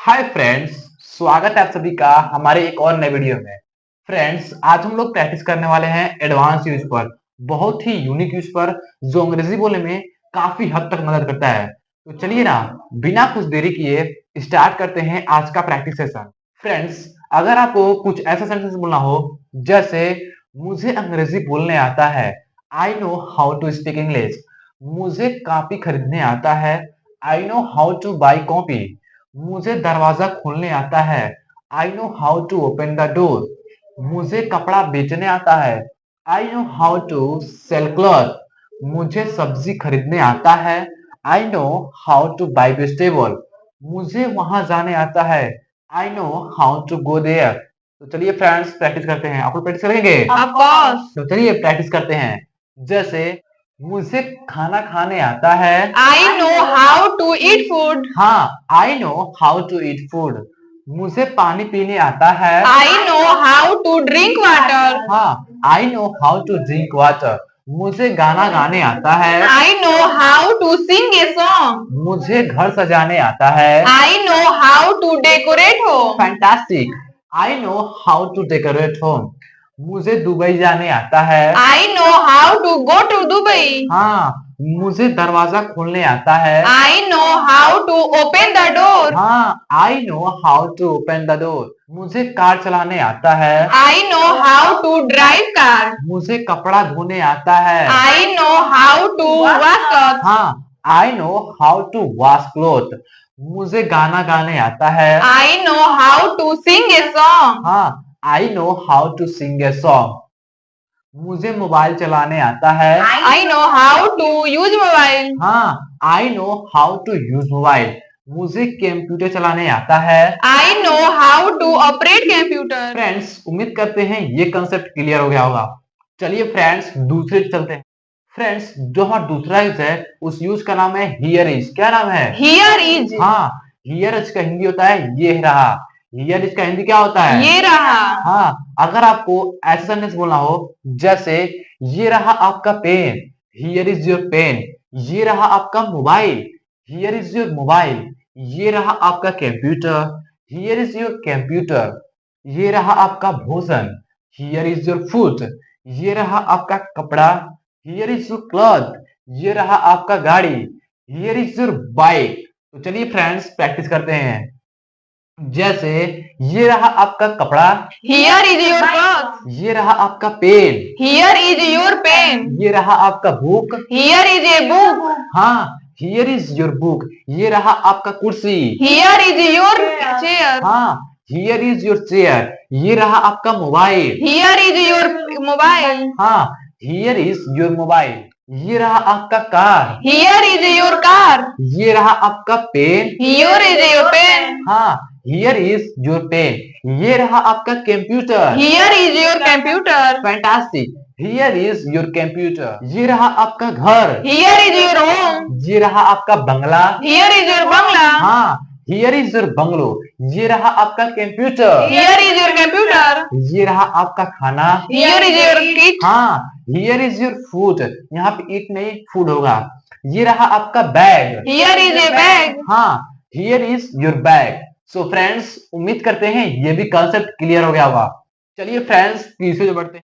Hi friends, स्वागत है आप सभी का हमारे एक और नए वीडियो में। फ्रेंड्स, आज हम लोग प्रैक्टिस करने वाले हैं एडवांस यूज पर, बहुत ही यूनिक यूज पर, जो अंग्रेजी बोलने में काफी हद तक मदद करता है। तो चलिए ना, बिना कुछ देरी किए स्टार्ट करते हैं आज का प्रैक्टिस सेशन। फ्रेंड्स, अगर आपको कुछ ऐसा सेंटेंस बोलना हो जैसे मुझे अंग्रेजी बोलने आता है, I know how to speak English. मुझे कॉपी खरीदने आता है, I know how to buy copy. मुझे दरवाजा खोलने आता है, I know how to open the door. मुझे कपड़ा बेचने आता है, I know how to sell cloth. मुझे सब्जी खरीदने आता है, I know how to buy vegetable. मुझे वहां जाने आता है, I know how to go there. तो चलिए फ्रेंड्स, प्रैक्टिस करते हैं। आप लोग प्रैक्टिस करेंगे? Of course. तो चलिए प्रैक्टिस करते हैं। जैसे मुझे खाना खाने आता है, I know how to eat food. हाँ, I know how to eat food. मुझे पानी पीने आता है, I know how to drink water. हाँ, I know how to drink water. मुझे गाना गाने आता है, I know how to sing a song. मुझे घर सजाने आता है। I know how to decorate home. Fantastic. I know how to decorate home. मुझे दुबई जाने आता है, I know how to go to Dubai. हाँ, मुझे दरवाजा खोलने आता है। I know how to open the door. हाँ, I know how to open the door. मुझे कार चलाने आता है, I know how to drive car. मुझे कपड़ा धोने आता है। I know how to wash clothes. हाँ, I know how to wash cloth. मुझे गाना गाने आता है, I know how to sing a song. हाँ, I know how to sing a song. मुझे मोबाइल चलाने आता है, I know how to use mobile. हाँ, I know how to use mobile. मुझे कंप्यूटर चलाने आता है। I know how to operate computer. Friends, उम्मीद करते हैं ये कंसेप्ट क्लियर हो गया होगा। चलिए फ्रेंड्स, दूसरे चलते हैं। फ्रेंड्स, जो हमारा दूसरा यूज है उस यूज का नाम है हियर इज। क्या नाम है? Here is. हाँ, हियर इज का हिंदी होता है ये रहा। हियर इज का हिंदी क्या होता है? ये रहा. हाँ, अगर आपको ऐसा सेंटेंस बोलना हो जैसे ये रहा आपका pen, here is your pen. ये रहा आपका mobile, here is your mobile. ये रहा आपका computer, here is your computer. ये रहा आपका भोजन, हियर इज योर फूड। ये रहा आपका कपड़ा, हियर इज योर क्लॉथ। ये रहा आपका गाड़ी, हियर इज योर बाइक। तो चलिए फ्रेंड्स, प्रैक्टिस करते हैं। जैसे ये रहा आपका कपड़ा, Here is your cloth. ये रहा आपका pen, Here is your pen. ये रहा आपका book, Here is a book. हाँ, हियर इज योर बुक। ये रहा आपका कुर्सी, Here is your chair. हाँ, हियर इज योर चेयर। ये रहा आपका mobile, Here is your mobile. हाँ, हियर इज योर मोबाइल। ये रहा आपका car, Here is your car. ये रहा आपका pen, Here is your pen. हाँ, हियर इज योर पेन। ये रहा आपका computer, Here is your computer. Fantastic. Here is your computer. ये रहा आपका घर, Here is your home. ये रहा आपका बंगला, Here is your bungalow. हाँ, हियर इज योर बंगलो। ये रहा आपका computer, Here is your computer. ये रहा आपका खाना, Here is your kit. हाँ, हियर इज योर फूड। यहाँ पे ईट नहीं फूड होगा। ये रहा आपका bag, Here is a bag. हाँ, here is your bag. So friends, उम्मीद करते हैं ये भी कंसेप्ट क्लियर हो गया होगा। चलिए फ्रेंड्स, तीसरे जो बढ़ते हैं।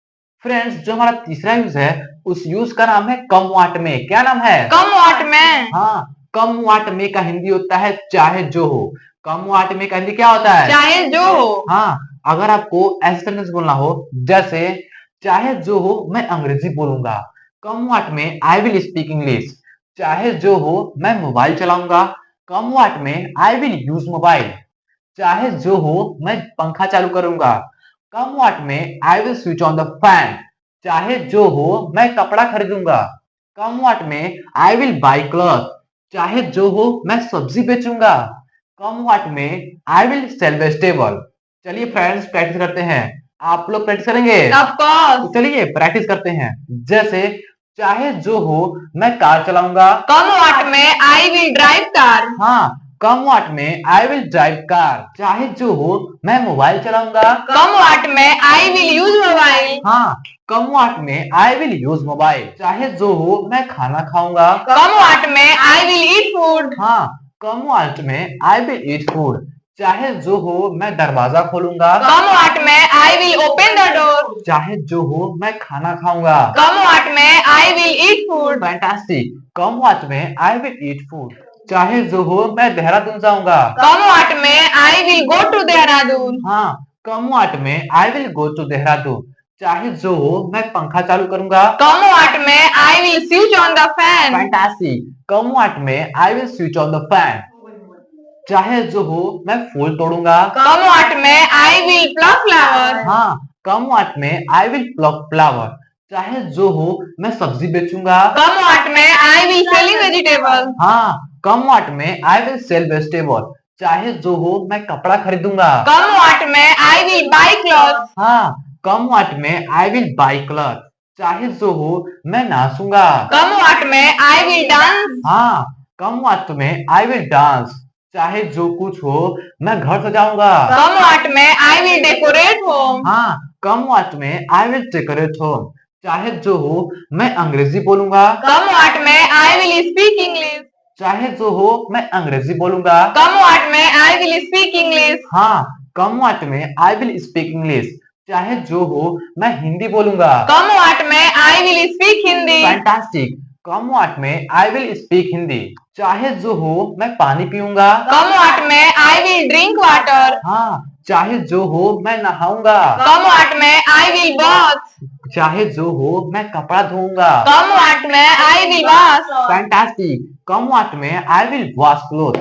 फ्रेंड्स, जो हमारा तीसरा यूज है उस यूज का नाम है कम वाट में। क्या नाम है? Come what में. हाँ, कम वाट में का हिंदी होता है चाहे जो हो। कम वाट में का हिंदी क्या होता है? चाहे जो हो. हाँ, अगर आपको ऐसे सेंटेंस बोलना हो जैसे चाहे जो हो मैं अंग्रेजी बोलूंगा, कम वाट में आई विल स्पीक इंग्लिश। चाहे जो हो मैं मोबाइल चलाऊंगा, कम वाट में आई विल यूज मोबाइल। चाहे जो हो मैं पंखा चालू करूंगा, कम वाट में I will switch on the fan. चाहे जो हो मैं कपड़ा खरीदूंगा, कम वाट में आई विल बाई क्लॉथ। चाहे जो हो मैं सब्जी बेचूंगा, कम वाट में आई विल सेल वेजिटेबल। चलिए फ्रेंड्स, प्रैक्टिस करते हैं। आप लोग प्रैक्टिस करेंगे? Of course. तो चलिए प्रैक्टिस करते हैं। जैसे चाहे जो हो मैं कार चलाऊंगा, Come what में I will drive car. हाँ, कम वाट में आई विल ड्राइव कार। चाहे जो हो मैं मोबाइल चलाऊंगा, Come what में I will use mobile. हाँ, कम वाट में आई विल यूज मोबाइल। चाहे जो हो मैं खाना खाऊंगा, Come what में I will eat food. हाँ, कम वाट में आई विल ईट फूड। चाहे जो हो मैं दरवाजा खोलूंगा। Come what may, I will open the door. चाहे जो हो मैं खाना खाऊंगा। Come what may, I will eat food. Fantastic. Come what may I will eat food. चाहे जो हो मैं देहरादून जाऊंगा। Come what may, I will go to Dehradun. हाँ, come what may I will go to Dehradun. चाहे जो हो मैं पंखा चालू करूंगा। Come what may, I will switch on the fan. Fantastic. Come what may I will switch on the fan. चाहे जो हो मैं फूल तोड़ूंगा। Come what may, I will pluck flower. हाँ, come what may I will plug flower. चाहे जो हो मैं सब्जी बेचूंगा। Come what may, I will selling vegetable. हाँ, come what may I will sell vegetable. चाहे जो हो मैं कपड़ा खरीदूंगा। Come what may, I will buy clothes. हाँ, come what may I will by cloth. चाहे जो हो मैं नाचूंगा। Come what may, I will dance. हाँ, come what may I will dance. चाहे जो कुछ हो मैं घर सजाऊंगा। Come what may, I will decorate home. हाँ, come what may I will decorate home. चाहे जो हो मैं अंग्रेजी बोलूंगा। Come what may, I will speak English. चाहे जो हो मैं अंग्रेजी बोलूंगा। Come what may, I will speak English. हाँ, come what may I will speak English. चाहे जो हो मैं हिंदी बोलूंगा। Come what may, I will speak Hindi. Fantastic. Come what may I will speak Hindi. चाहे जो हो मैं पानी पीऊंगा। Come what may, I will drink water. हाँ, चाहे जो हो मैं नहाऊंगा। Come what may, I will bath. चाहे जो हो मैं कपड़ा धोऊंगा। Come what may, I will wash. Fantastic. Come what may I will wash cloth.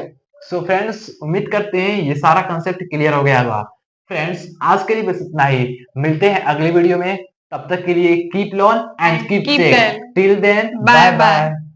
So friends, उम्मीद करते हैं ये सारा कंसेप्ट क्लियर हो गया होगा। फ्रेंड्स, आज के लिए बस इतना ही। मिलते हैं अगले वीडियो में। तब तक के लिए keep learn and keep Keep safe. safe. Till then, Bye bye bye. Bye.